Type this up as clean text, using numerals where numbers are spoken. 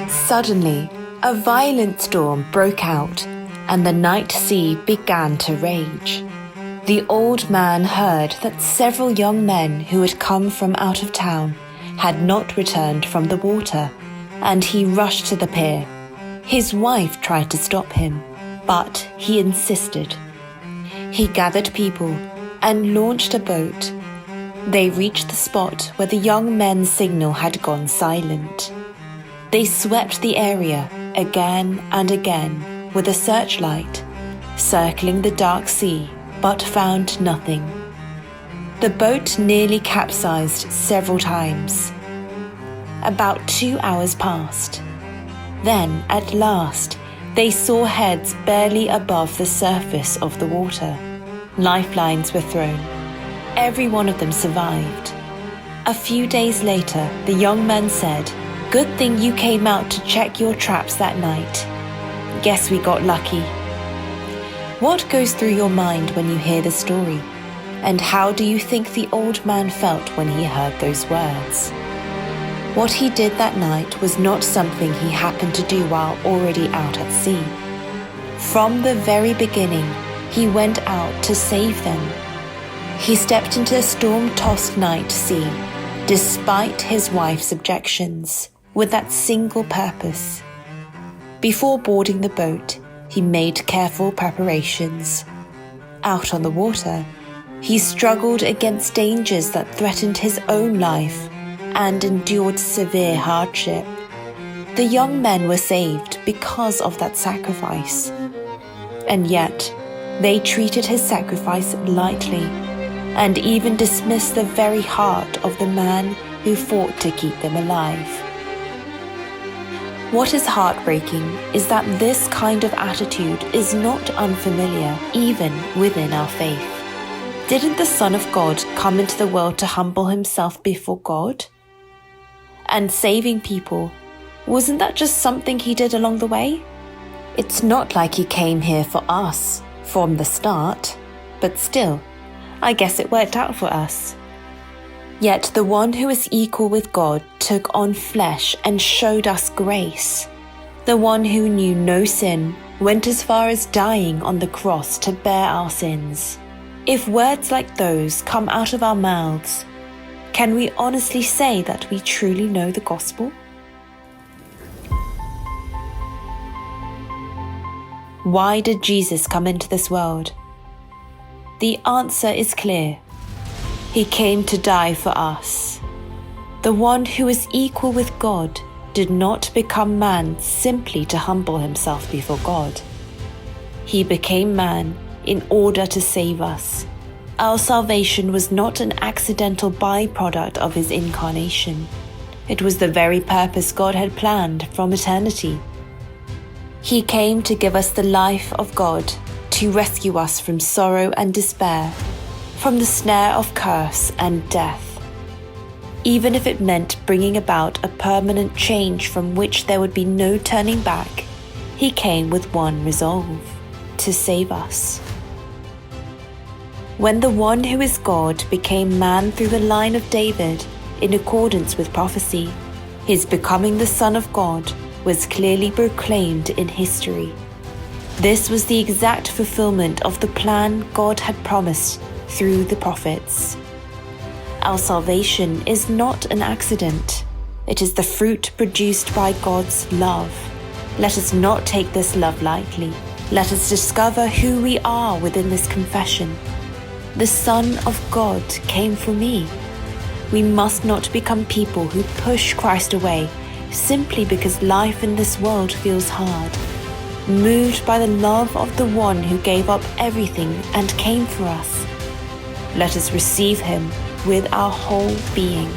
Suddenly, a violent storm broke out, and the night sea began to rage. The old man heard that several young men who had come from out of town had not returned from the water, and he rushed to the pier. His wife tried to stop him, but he insisted. He gathered people and launched a boat. They reached the spot where the young men's signal had gone silent. They swept the area again and again with a searchlight, circling the dark sea, but found nothing. The boat nearly capsized several times. About 2 hours passed. Then, at last, they saw heads barely above the surface of the water. Lifelines were thrown. Every one of them survived. A few days later, the young men said, "Good thing you came out to check your traps that night. Guess we got lucky." What goes through your mind when you hear the story? And how do you think the old man felt when he heard those words? What he did that night was not something he happened to do while already out at sea. From the very beginning, he went out to save them. He stepped into a storm-tossed night sea, despite his wife's objections, with that single purpose. Before boarding the boat, he made careful preparations. Out on the water, he struggled against dangers that threatened his own life and endured severe hardship. The young men were saved because of that sacrifice. And yet, they treated his sacrifice lightly and even dismissed the very heart of the man who fought to keep them alive. What is heartbreaking is that this kind of attitude is not unfamiliar even within our faith. Didn't the Son of God come into the world to humble himself before God? And saving people, wasn't that just something he did along the way? It's not like he came here for us from the start, but still, I guess it worked out for us. Yet the one who is equal with God took on flesh and showed us grace. The one who knew no sin went as far as dying on the cross to bear our sins. If words like those come out of our mouths, can we honestly say that we truly know the gospel? Why did Jesus come into this world? The answer is clear. He came to die for us. The one who is equal with God did not become man simply to humble himself before God. He became man in order to save us. Our salvation was not an accidental byproduct of his incarnation. It was the very purpose God had planned from eternity. He came to give us the life of God, to rescue us from sorrow and despair, from the snare of curse and death. Even if it meant bringing about a permanent change from which there would be no turning back, he came with one resolve: to save us. When the one who is God became man through the line of David, in accordance with prophecy, his becoming the Son of God was clearly proclaimed in history. This was the exact fulfillment of the plan God had promised through the prophets. Our salvation is not an accident. It is the fruit produced by God's love. Let us not take this love lightly. Let us discover who we are within this confession. The Son of God came for me. We must not become people who push Christ away simply because life in this world feels hard. Moved by the love of the one who gave up everything and came for us, let us receive him with our whole being.